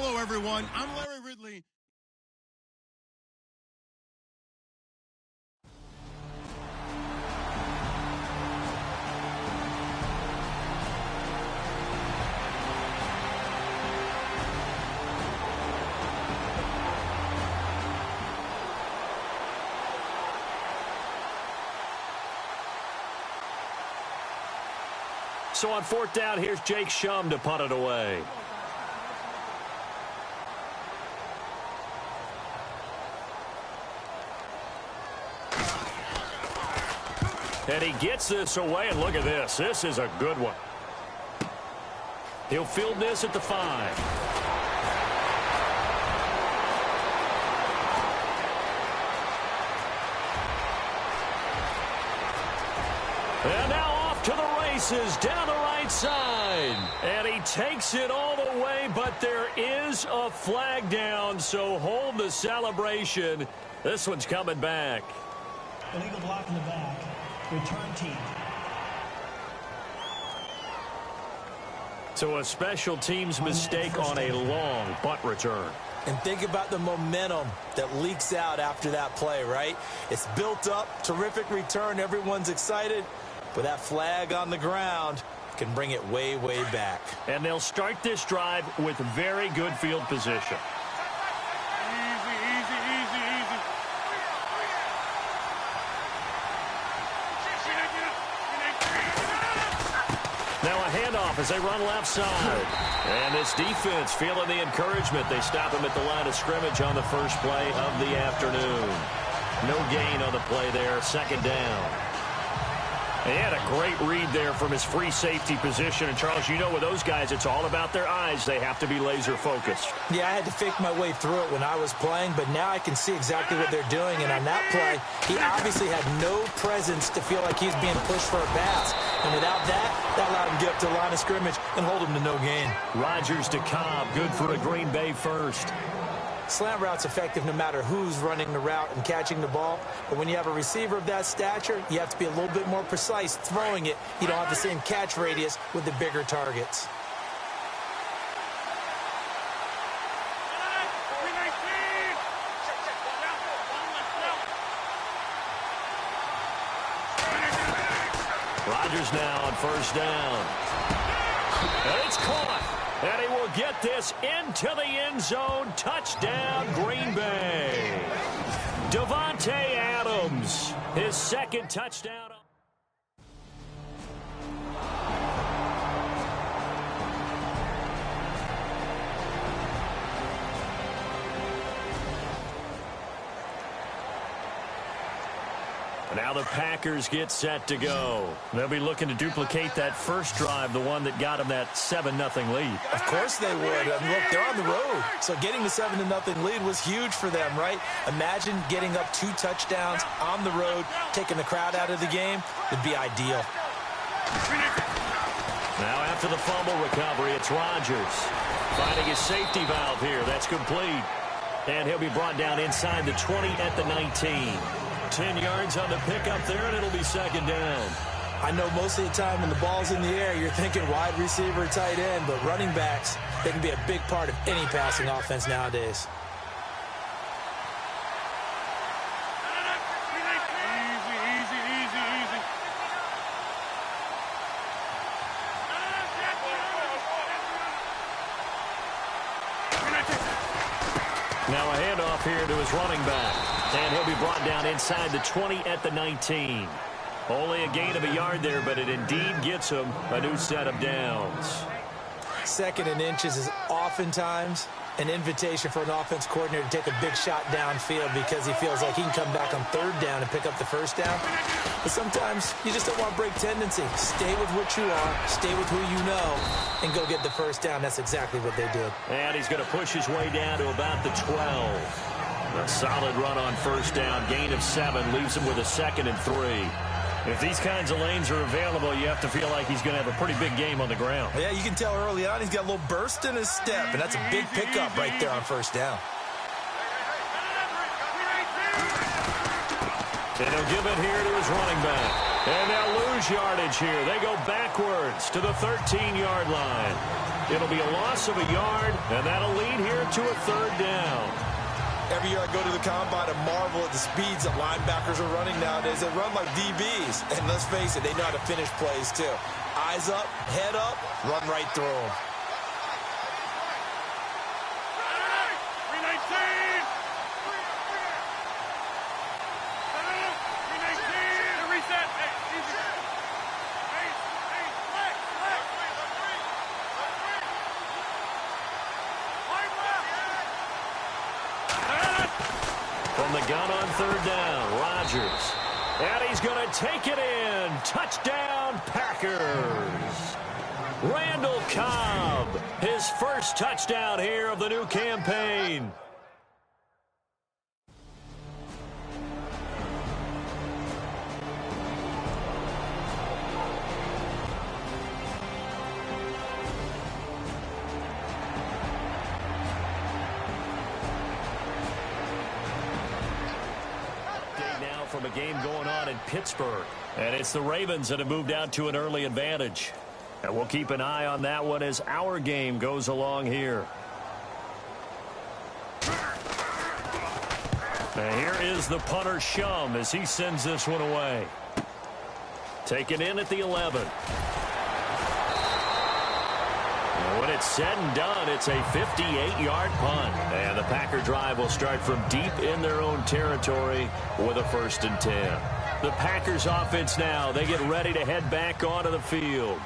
Hello, everyone. I'm Larry Ridley. So on 4th down, here's Jake Shum to punt it away. And he gets this away, and look at this. This is a good one. He'll field this at the 5. And now off to the races down the right side. And he takes it all the way, but there is a flag down, so hold the celebration. This one's coming back. Illegal block in the back. Return team. So a special teams mistake on a long punt return. And think about the momentum that leaks out after that play, right? It's built up, terrific return, everyone's excited, but that flag on the ground can bring it way, way back. And they'll start this drive with very good field position. Now a handoff as they run left side. And this defense feeling the encouragement. They stop him at the line of scrimmage on the first play of the afternoon. No gain on the play there. 2nd down. He had a great read there from his free safety position. And, Charles, you know with those guys, it's all about their eyes. They have to be laser focused. Yeah, I had to fake my way through it when I was playing, but now I can see exactly what they're doing. And on that play, he obviously had no presence to feel like he's being pushed for a pass. And without that, that allowed him to get up to the line of scrimmage and hold him to no gain. Rodgers to Cobb, good for a Green Bay first. Slant route's effective no matter who's running the route and catching the ball. But when you have a receiver of that stature, you have to be a little bit more precise throwing it. You don't have the same catch radius with the bigger targets. Rodgers now on 1st down. And it's caught. And he will get this into the end zone. Touchdown, Green Bay. Davante Adams, his 2nd touchdown. Now the Packers get set to go. They'll be looking to duplicate that first drive, the one that got them that 7-0 lead. Of course they would. I mean, look, they're on the road. So getting the 7-0 lead was huge for them, right? Imagine getting up 2 touchdowns on the road, taking the crowd out of the game. Would be ideal. Now after the fumble recovery, it's Rodgers finding his safety valve here. That's complete. And he'll be brought down inside the 20 at the 19. 10 yards on the pickup there, and it'll be 2nd down. I know most of the time when the ball's in the air, you're thinking wide receiver, tight end, but running backs, they can be a big part of any passing offense nowadays. Now a handoff here to his running back. And he'll be brought down inside the 20 at the 19. Only a gain of a yard there, but it indeed gets him a new set of downs. 2nd and inches is oftentimes an invitation for an offense coordinator to take a big shot downfield because he feels like he can come back on 3rd down and pick up the 1st down. But sometimes you just don't want break tendency. Stay with what you are, stay with who you know, and go get the 1st down. That's exactly what they did. And he's going to push his way down to about the 12. A solid run on 1st down. Gain of 7 leaves him with a 2nd and 3. If these kinds of lanes are available, you have to feel like he's going to have a pretty big game on the ground. Yeah, you can tell early on he's got a little burst in his step, and that's a big pickup right there on 1st down. And he'll give it here to his running back. And they'll lose yardage here. They go backwards to the 13-yard line. It'll be a loss of a yard, and that'll lead here to a third down. Every year I go to the combine and marvel at the speeds that linebackers are running nowadays. They run like DBs. And let's face it, they know how to finish plays too. Eyes up, head up, run right through them. From the gun on third down, Rodgers. And he's going to take it in. Touchdown, Packers. Randall Cobb, his first touchdown here of the new campaign. From a game going on in Pittsburgh. And it's the Ravens that have moved out to an early advantage. And we'll keep an eye on that one as our game goes along here. And here is the punter, Shum, as he sends this one away. Taken in at the 11. And when it's said and done, it's a 58-yard punt. And the Packer drive will start from deep in their own territory with a 1st and 10. The Packers offense now, they get ready to head back onto the field.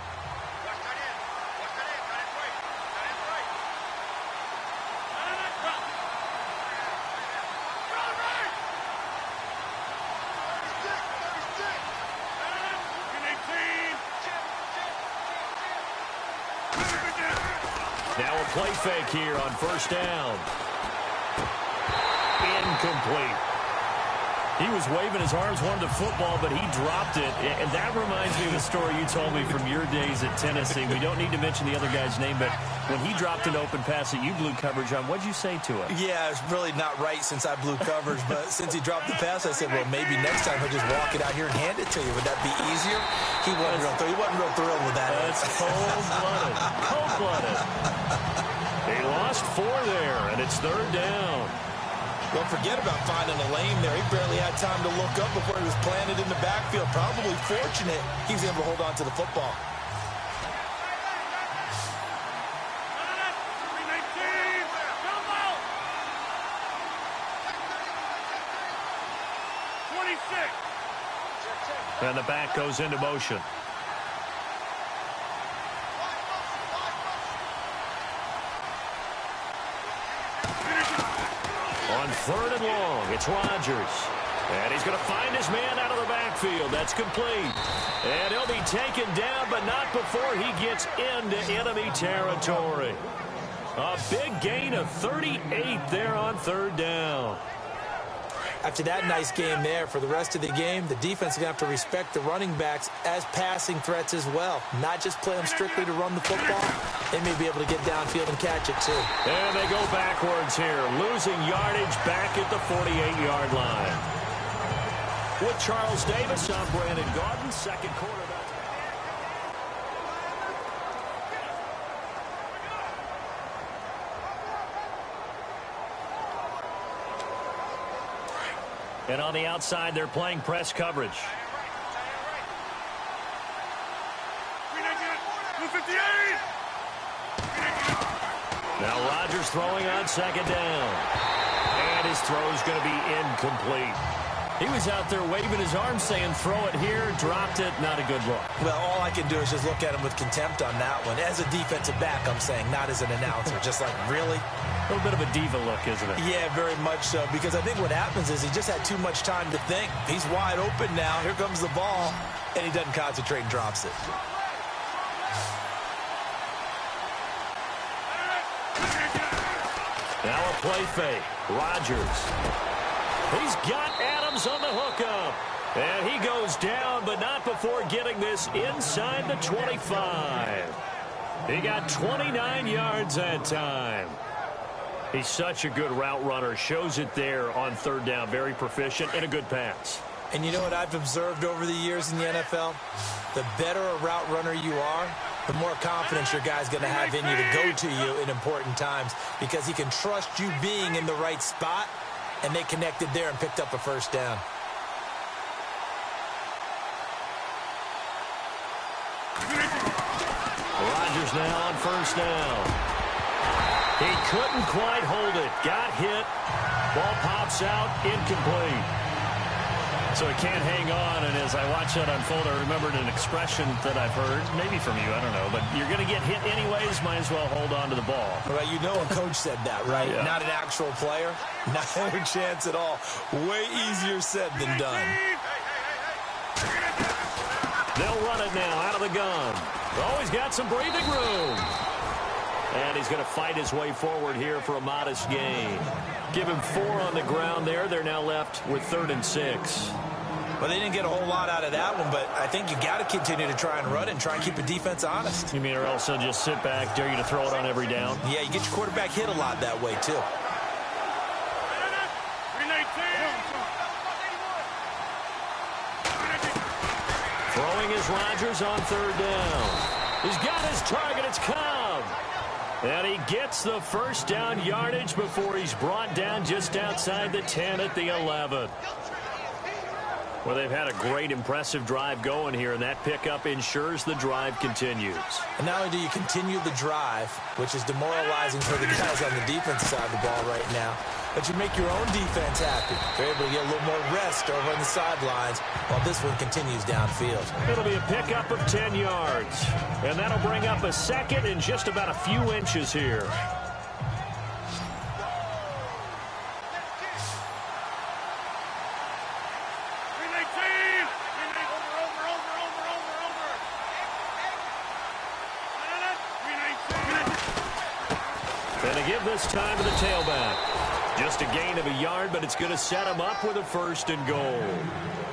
Now a play fake here on 1st down. Incomplete. He was waving his arms, wanted the football, but he dropped it. And that reminds me of the story you told me from your days at Tennessee. We don't need to mention the other guy's name, but when he dropped an open pass that you blew coverage on, what'd you say to it? Yeah, it's really not right since I blew coverage, but since he dropped the pass, I said, well, maybe next time he'll just walk it out here and hand it to you. Would that be easier? He wasn't real thrilled with that. That's cold-blooded. Cold-blooded. He lost 4 there, and it's 3rd down. Don't forget about finding a lane there. He barely had time to look up before he was planted in the backfield. Probably fortunate he was able to hold on to the football. And the back goes into motion. On 3rd and long, it's Rodgers. And he's going to find his man out of the backfield. That's complete. And he'll be taken down, but not before he gets into enemy territory. A big gain of 38 there on 3rd down. After that nice game there, for the rest of the game, the defense is going to have to respect the running backs as passing threats as well. Not just play them strictly to run the football. They may be able to get downfield and catch it, too. And they go backwards here, losing yardage back at the 48-yard line. With Charles Davis, I'm Brandon Gaudin, second quarter. And on the outside, they're playing press coverage. Now Rodgers throwing on 2nd down. And his throw is going to be incomplete. He was out there waving his arms saying, throw it here, dropped it, not a good look. Well, all I can do is just look at him with contempt on that one. As a defensive back, I'm saying, not as an announcer. Just like, really? A little bit of a diva look, isn't it? Yeah, very much so, because I think what happens is he just had too much time to think. He's wide open now. Here comes the ball, and he doesn't concentrate and drops it. Now a play fake. Rodgers. He's got Adams on the hookup. And he goes down, but not before getting this inside the 25. He got 29 yards that time. He's such a good route runner. Shows it there on 3rd down. Very proficient and a good pass. And you know what I've observed over the years in the NFL? The better a route runner you are, the more confidence your guy's going to have in you to go to you in important times because he can trust you being in the right spot, and they connected there and picked up a first down. Rodgers now on first down. He couldn't quite hold it. Got hit. Ball pops out. Incomplete. So he can't hang on, and as I watch that unfold, I remembered an expression that I've heard, maybe from you, I don't know, but you're going to get hit anyways, might as well hold on to the ball. Well, you know a coach said that, right? Yeah. Not an actual player. Not a chance at all. Way easier said than done. They'll run it now out of the gun. Oh, he's got some breathing room. And he's going to fight his way forward here for a modest gain. Give him 4 on the ground there. They're now left with 3rd and 6. Well, they didn't get a whole lot out of that one, but I think you got to continue to try and run and try and keep the defense honest. You mean, or else they'll just sit back, dare you to throw it on every down? Yeah, you get your quarterback hit a lot that way, too. Throwing is Rodgers on 3rd down. He's got his target. It's Cobb. And he gets the first down yardage before he's brought down just outside the 10 at the 11. Well, they've had a great, impressive drive going here, and that pickup ensures the drive continues. And not only do you continue the drive, which is demoralizing for the guys on the defense side of the ball right now, but you make your own defense happy. They're able to get a little more rest over on the sidelines while this one continues downfield. It'll be a pickup of 10 yards, and that'll bring up a second in just about a few inches here. Give this time to the tailback. Just a gain of a yard, but it's going to set him up with a 1st and goal.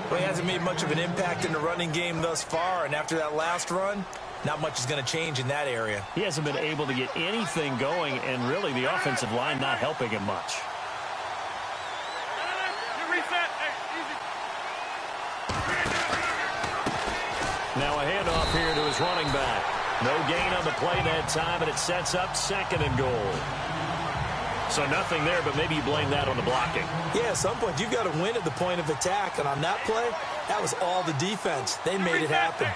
Well, he hasn't made much of an impact in the running game thus far, and after that last run, not much is going to change in that area. He hasn't been able to get anything going, and really the offensive line not helping him much. Now a handoff here to his running back. No gain on the play that time, and it sets up 2nd and goal. So nothing there, but maybe you blame that on the blocking. Yeah, at some point, you've got to win at the point of attack. And on that play, that was all the defense. They made it happen.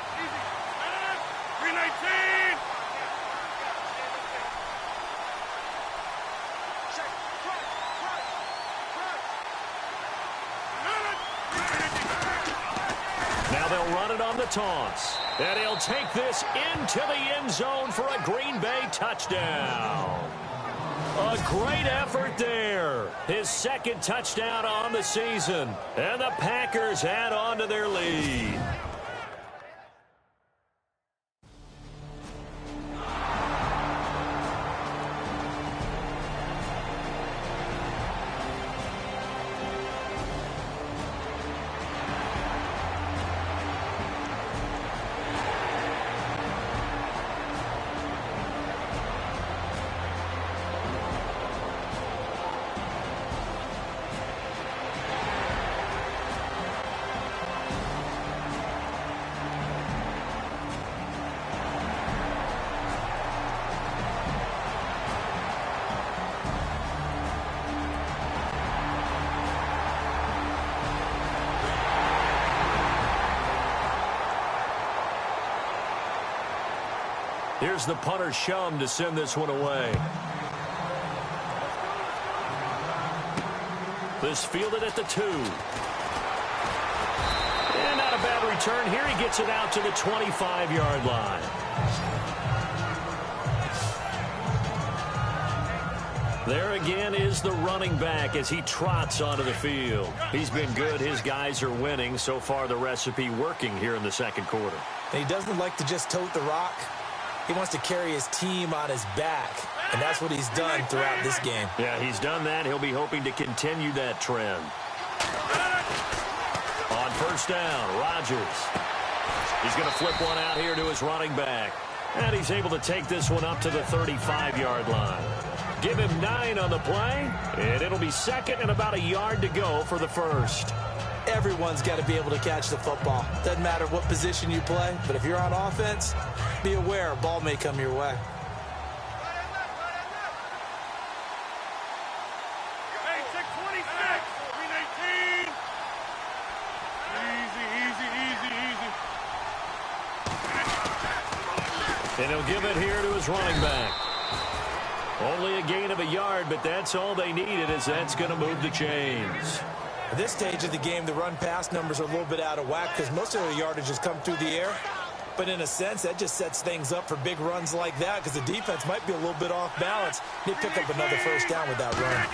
Now they'll run it on the toss. And he'll take this into the end zone for a Green Bay touchdown. A great effort there. His 2nd touchdown on the season. And the Packers add on to their lead. Here's the punter Shum to send this one away. This fielded at the 2. And not a bad return here. He gets it out to the 25-yard line. There again is the running back as he trots onto the field. He's been good. His guys are winning. So far, the recipe working here in the 2nd quarter. And he doesn't like to just tote the rock. He wants to carry his team on his back, and that's what he's done throughout this game. Yeah, he's done that. He'll be hoping to continue that trend. On 1st down, Rodgers. He's going to flip one out here to his running back. And he's able to take this one up to the 35-yard line. Give him 9 on the play, and it'll be 2nd and about a yard to go for the 1st. Everyone's got to be able to catch the football. Doesn't matter what position you play, but if you're on offense, be aware a ball may come your way. Hey, 626, 319. Easy. And he'll give it here to his running back. Only a gain of a yard, but that's all they needed, as that's going to move the chains. At this stage of the game, the run-pass numbers are a little bit out of whack because most of the yardage has come through the air. But in a sense, that just sets things up for big runs like that because the defense might be a little bit off balance. They pick up another first down with that run.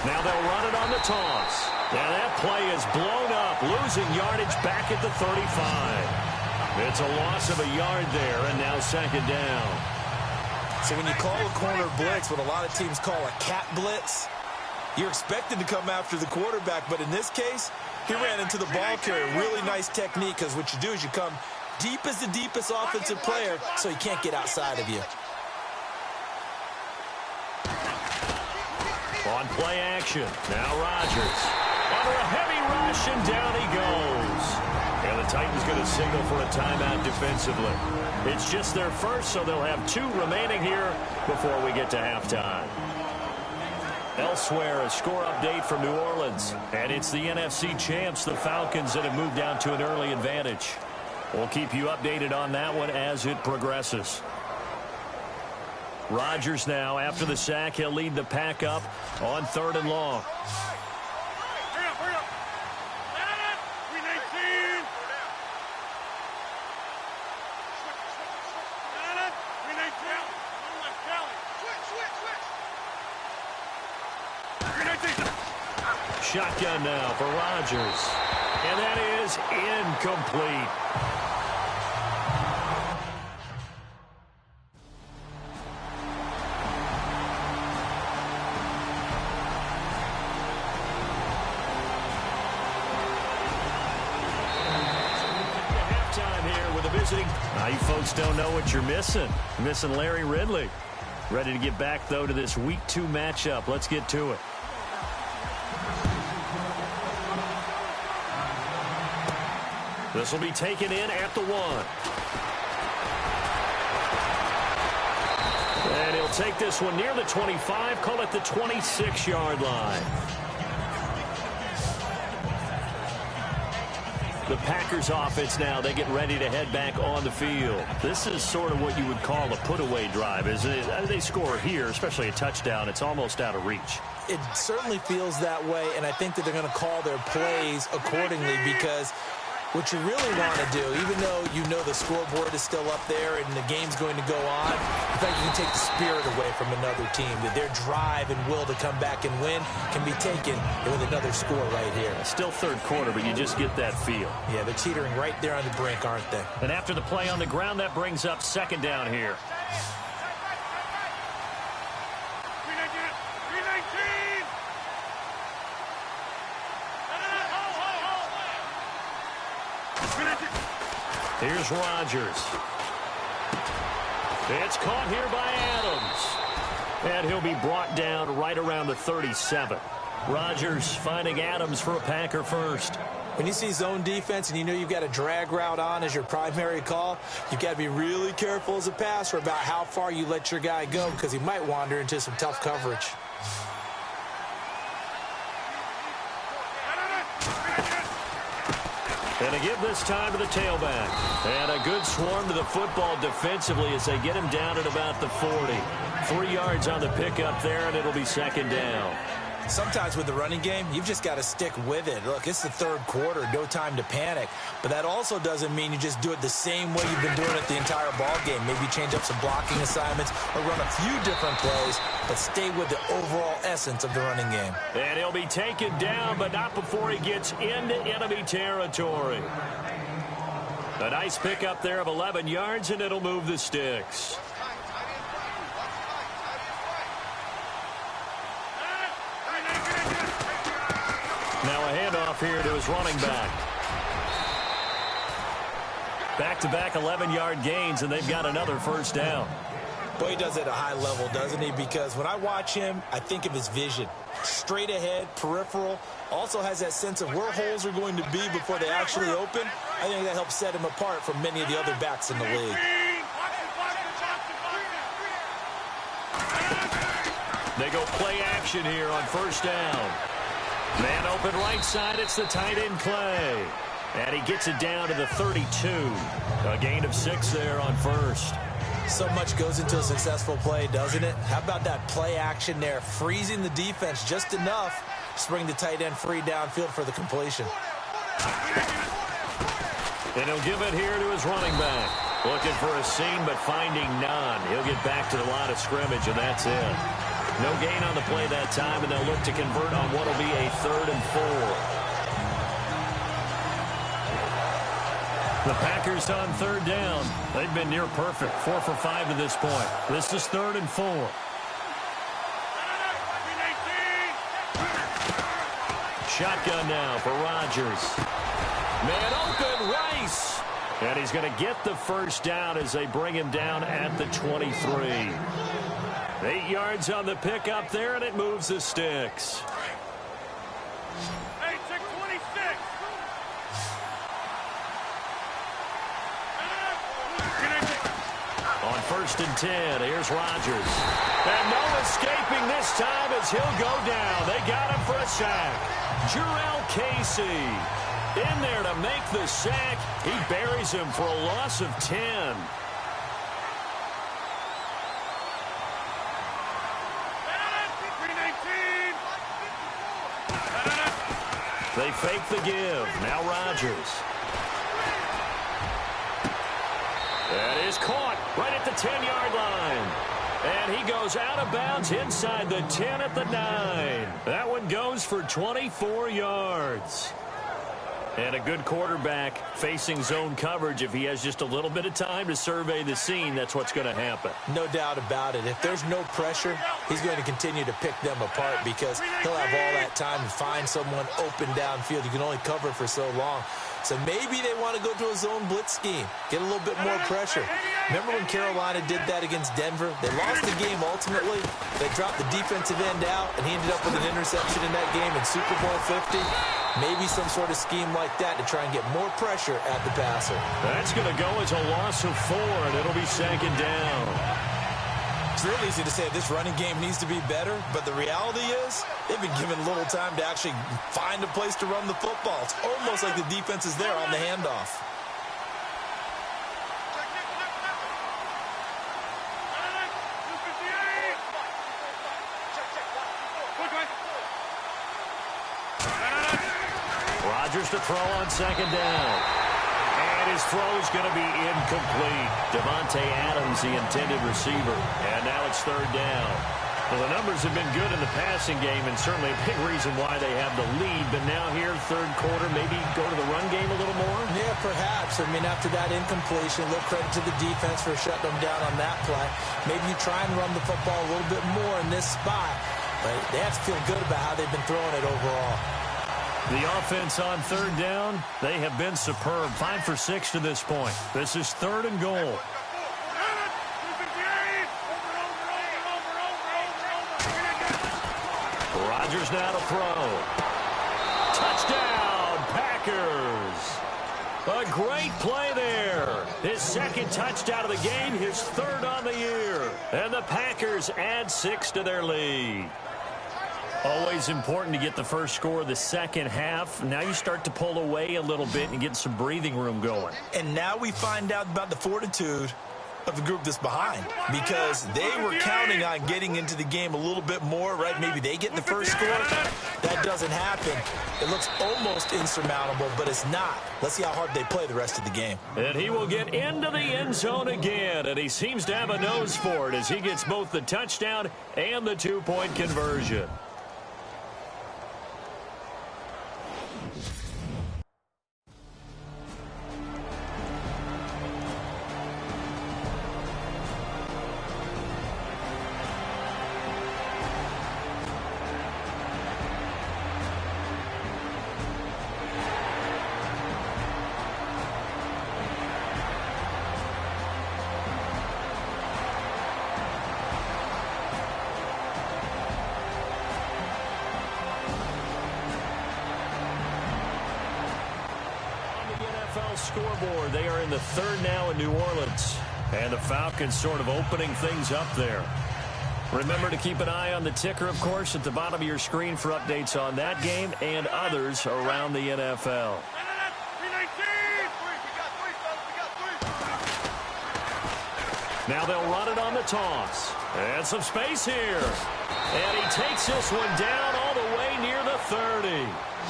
Now they'll run it on the toss. Now that play is blown up, losing yardage back at the 35. It's a loss of a yard there, and now second down. So when you call a corner blitz, what a lot of teams call a cat blitz, you're expected to come after the quarterback, but in this case, he ran into the ball carrier. Really nice technique, because what you do is you come deep as the deepest offensive player, so he can't get outside of you. On play action, now Rodgers. Under a heavy rush, and down he goes. And the Titans going to signal for a timeout defensively. It's just their first, so they'll have 2 remaining here before we get to halftime. Elsewhere, a score update from New Orleans. And it's the NFC champs, the Falcons, that have moved down to an early advantage. We'll keep you updated on that one as it progresses. Rodgers now, after the sack, he'll lead the pack up on 3rd and long. Hurry up. 319. 319. Shotgun now for Rodgers. And that is incomplete. You folks don't know what you're missing. You're missing Larry Ridley. Ready to get back, though, to this Week 2 matchup. Let's get to it. This will be taken in at the 1. And he'll take this one near the 25, call it the 26-yard line. The Packers offense now, they get ready to head back on the field. This is sort of what you would call a put-away drive. As they score here, especially a touchdown, it's almost out of reach. It certainly feels that way, and I think that they're going to call their plays accordingly because what you really want to do, even though you know the scoreboard is still up there and the game's going to go on, in fact, you can take the spirit away from another team. That their drive and will to come back and win can be taken with another score right here. Still 3rd quarter, but you just get that feel. Yeah, they're teetering right there on the brink, aren't they? And after the play on the ground, that brings up 2nd down here. 319. Here's Rodgers. It's caught here by Adams. And he'll be brought down right around the 37. Rodgers finding Adams for a Packer first. When you see zone defense and you know you've got a drag route on as your primary call, you've got to be really careful as a passer about how far you let your guy go because he might wander into some tough coverage. And a give this time to the tailback. And a good swarm to the football defensively as they get him down at about the 40. 3 yards on the pickup there, and it'll be 2nd down. Sometimes with the running game, you've just got to stick with it. Look, it's the 3rd quarter, no time to panic. But that also doesn't mean you just do it the same way you've been doing it the entire ball game. Maybe change up some blocking assignments or run a few different plays, but stay with the overall essence of the running game. And he'll be taken down, but not before he gets into enemy territory. A nice pickup there of 11 yards, and it'll move the sticks. Now a handoff here to his running back. Back-to-back 11-yard gains, and they've got another first down. Boy, he does it at a high level, doesn't he? Because when I watch him, I think of his vision. Straight ahead, peripheral. Also has that sense of where holes are going to be before they actually open. I think that helps set him apart from many of the other backs in the league. They go play action here on first down. Man open right side. It's the tight end Clay. And he gets it down to the 32. A gain of 6 there on first. So much goes into a successful play, doesn't it? How about that play action there? Freezing the defense just enough to bring the tight end free downfield for the completion. And he'll give it here to his running back. Looking for a seam, but finding none. He'll get back to the line of scrimmage, and that's it. No gain on the play that time, and they'll look to convert on what will be a 3rd and 4. The Packers on 3rd down. They've been near perfect. 4 for 5 to this point. This is 3rd and 4. Shotgun now for Rodgers. Man open, Rice. And he's going to get the first down as they bring him down at the 23. 8 yards on the pickup there, and it moves the sticks. On 1st and 10, here's Rodgers. And no escaping this time as he'll go down. They got him for a sack. Jurrell Casey in there to make the sack. He buries him for a loss of 10. They fake the give. Now Rodgers. That is caught right at the 10-yard line. And he goes out of bounds inside the 10 at the 9. That one goes for 24 yards. And a good quarterback facing zone coverage. If he has just a little bit of time to survey the scene, that's what's going to happen. No doubt about it. If there's no pressure, he's going to continue to pick them apart because he'll have all that time to find someone open downfield. You can only cover for so long. So maybe they want to go to a zone blitz scheme, get a little bit more pressure. Remember when Carolina did that against Denver? They lost the game ultimately. They dropped the defensive end out, and he ended up with an interception in that game in Super Bowl 50. Maybe some sort of scheme like that to try and get more pressure at the passer. That's going to go as a loss of 4, and it'll be 2nd down. It's real easy to say this running game needs to be better, but the reality is they've been given little time to actually find a place to run the football. It's almost like the defense is there on the handoff. Rodgers to throw on 2nd down. And his throw is going to be incomplete. Devontae Adams, the intended receiver. And now it's 3rd down. Well, the numbers have been good in the passing game, and certainly a big reason why they have the lead. But now here, 3rd quarter, maybe go to the run game a little more? Yeah, perhaps. I mean, after that incompletion, a little credit to the defense for shutting them down on that play. Maybe you try and run the football a little bit more in this spot. But they have to feel good about how they've been throwing it overall. The offense on 3rd down, they have been superb. 5 for 6 to this point. This is 3rd and goal. Rodgers now to throw. Touchdown, Packers. A great play there. His 2nd touchdown of the game, his 3rd on the year. And the Packers add 6 to their lead. Always important to get the first score of the second half. Now you start to pull away a little bit and get some breathing room going. And now we find out about the fortitude of the group that's behind, because they were counting on getting into the game a little bit more, right? Maybe they get the first score. That doesn't happen. It looks almost insurmountable, but it's not. Let's see how hard they play the rest of the game. And he will get into the end zone again, and he seems to have a nose for it as he gets both the touchdown and the 2-point conversion. NFL scoreboard. They are in the third now in New Orleans. And the Falcons sort of opening things up there. Remember to keep an eye on the ticker, of course, at the bottom of your screen for updates on that game and others around the NFL. Now they'll run it on the toss. And some space here. And he takes this one down all the way near the 30.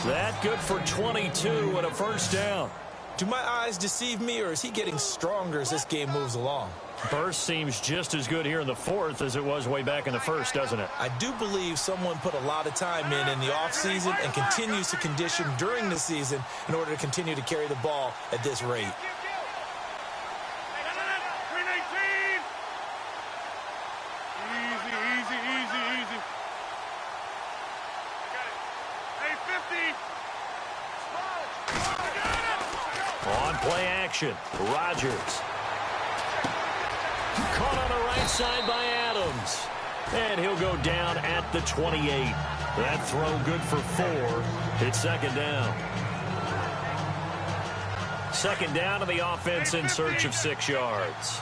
That good for 22 and a first down. Do my eyes deceive me, or is he getting stronger as this game moves along? Burst seems just as good here in the fourth as it was way back in the first, doesn't it? I do believe someone put a lot of time in the offseason and continues to condition during the season in order to continue to carry the ball at this rate. On play action, Rodgers. Caught on the right side by Adams. And he'll go down at the 28. That throw good for 4. It's second down. Second down to the offense in search of 6 yards.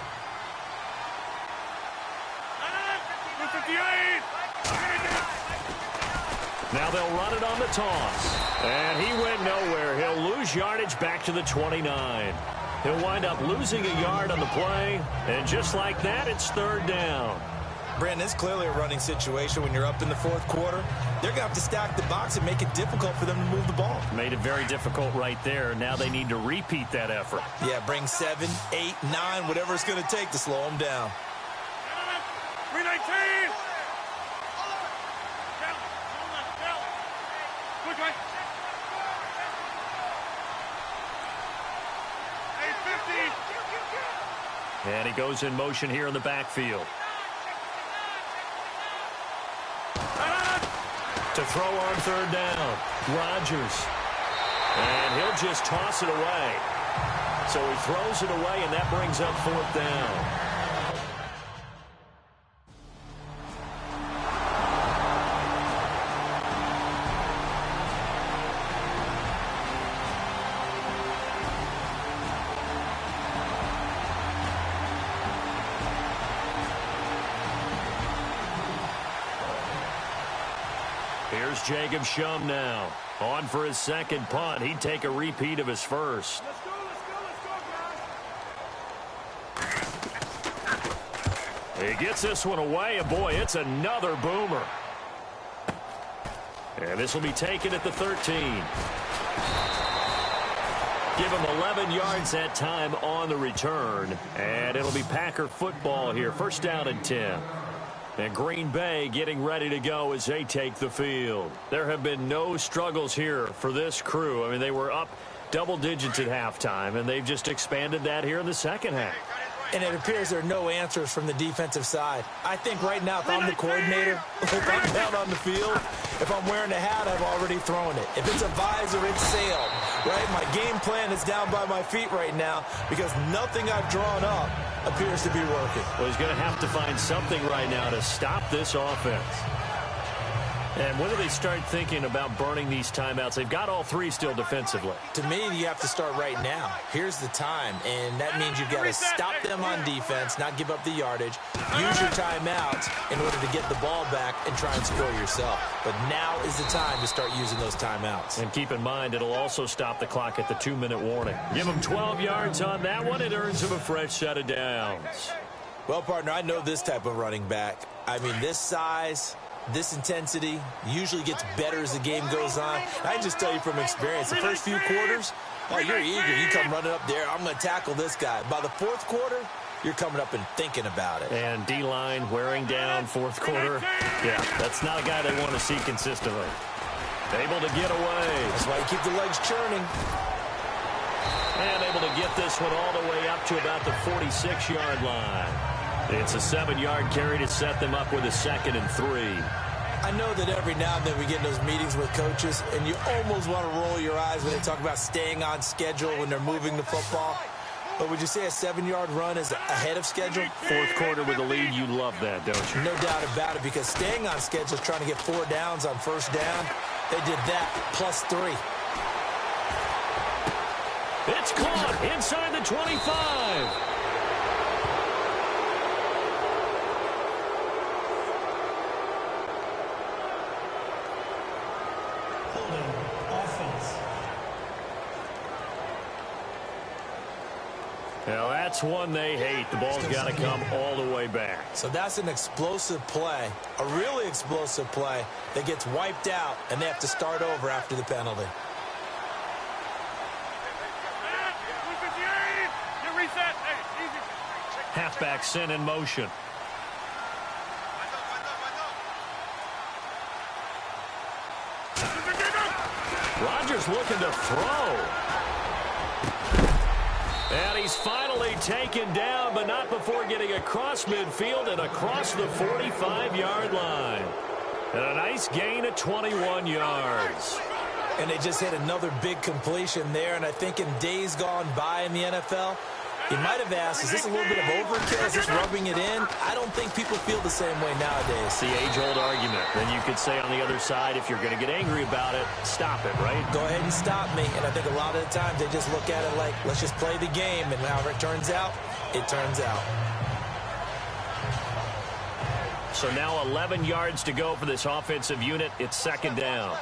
Now they'll run it on the toss. And he went nowhere. He'll lose yardage back to the 29. He'll wind up losing a yard on the play. And just like that, it's third down. Brandon, it's clearly a running situation when you're up in the fourth quarter. They're going to have to stack the box and make it difficult for them to move the ball. Made it very difficult right there. Now they need to repeat that effort. Yeah, bring 7, 8, 9, whatever it's going to take to slow them down. 319! And he goes in motion here in the backfield. To throw on third down, Rodgers. And he'll just toss it away. So he throws it away, and that brings up fourth down. Here's Jacob Shum now. On for his second punt. He'd take a repeat of his first. Let's go, He gets this one away, and boy, it's another boomer. And this will be taken at the 13. Give him 11 yards that time on the return. And it'll be Packer football here. First down and 10. And Green Bay getting ready to go as they take the field. There have been no struggles here for this crew. I mean, they were up double digits at halftime, and they've just expanded that here in the second half. And it appears there are no answers from the defensive side. I think right now, if I'm the coordinator, if I'm down on the field, if I'm wearing a hat, I've already thrown it. If it's a visor, it's sailed, right? My game plan is down by my feet right now because nothing I've drawn up appears to be working. Well, he's going to have to find something right now to stop this offense. And when do they start thinking about burning these timeouts? They've got all 3 still defensively. To me, you have to start right now. Here's the time, and that means you've got to stop them on defense, not give up the yardage, use your timeouts in order to get the ball back and try and score yourself. But now is the time to start using those timeouts. And keep in mind, it'll also stop the clock at the 2-minute warning. Give him 12 yards on that one. It earns him a fresh set of downs. Well, partner, I know this type of running back. I mean, this size, this intensity usually gets better as the game goes on. I can just tell you from experience, the first few quarters, oh, you're eager. You come running up there, I'm going to tackle this guy. By the fourth quarter, you're coming up and thinking about it. And D-line wearing down fourth quarter. Yeah, that's not a guy they want to see consistently. Able to get away. That's why you keep the legs churning. And able to get this one all the way up to about the 46-yard line. It's a 7-yard carry to set them up with a 2nd and 3. I know that every now and then we get in those meetings with coaches, and you almost want to roll your eyes when they talk about staying on schedule when they're moving the football. But would you say a 7-yard run is ahead of schedule? Fourth quarter with a lead, you love that, don't you? No doubt about it, because staying on schedule is trying to get 4 downs on first down. They did that plus 3. It's caught inside the 25. Now that's one they hate. The ball's got to come all the way back. So that's an explosive play, a really explosive play that gets wiped out, and they have to start over after the penalty. Halfback sent in motion. Rodgers looking to throw. And he's finally taken down, but not before getting across midfield and across the 45-yard line. And a nice gain of 21 yards. And they just hit another big completion there, and I think in days gone by in the NFL, you might have asked, is this a little bit of overkill? Is this rubbing it in? I don't think people feel the same way nowadays. It's the age-old argument. Then you could say on the other side, if you're going to get angry about it, stop it, right? Go ahead and stop me. And I think a lot of the times they just look at it like, let's just play the game. And however it turns out, it turns out. So now 11 yards to go for this offensive unit. It's second down.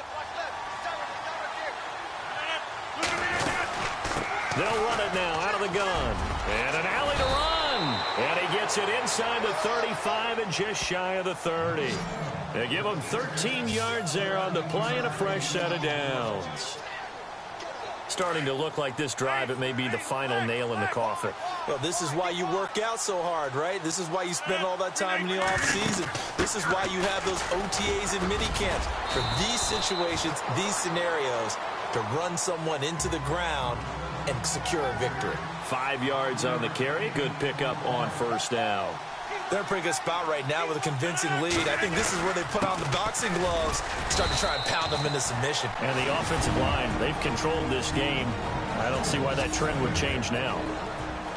They'll run it now out of the gun. And an alley to run. And he gets it inside the 35 and just shy of the 30. They give him 13 yards there on the play and a fresh set of downs. Starting to look like this drive, it may be the final nail in the coffin. Well, this is why you work out so hard, right? This is why you spend all that time in the offseason. This is why you have those OTAs and minicamps. For these situations, these scenarios, to run someone into the ground and secure a victory. 5 yards on the carry. Good pickup on first down. They're in a pretty good spot right now with a convincing lead. I think this is where they put on the boxing gloves, start to try and pound them into submission. And the offensive line, they've controlled this game. I don't see why that trend would change now.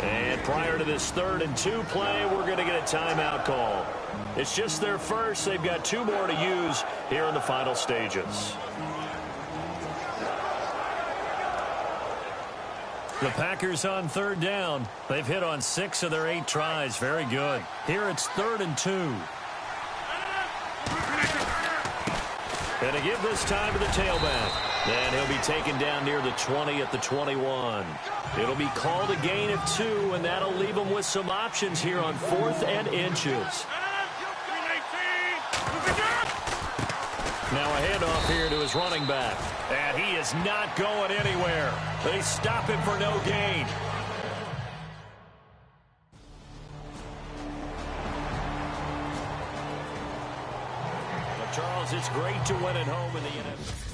And prior to this 3rd and 2 play, we're going to get a timeout call. It's just their first. They've got 2 more to use here in the final stages. The Packers on 3rd down. They've hit on 6 of their 8 tries. Very good. Here it's 3rd and 2. And to give this time to the tailback. And he'll be taken down near the 20 at the 21. It'll be called a gain of 2, and that'll leave him with some options here on 4th and inches. Now a handoff here to his running back. And he is not going anywhere. They stop him for no gain. But Charles, it's great to win at home in the NFL.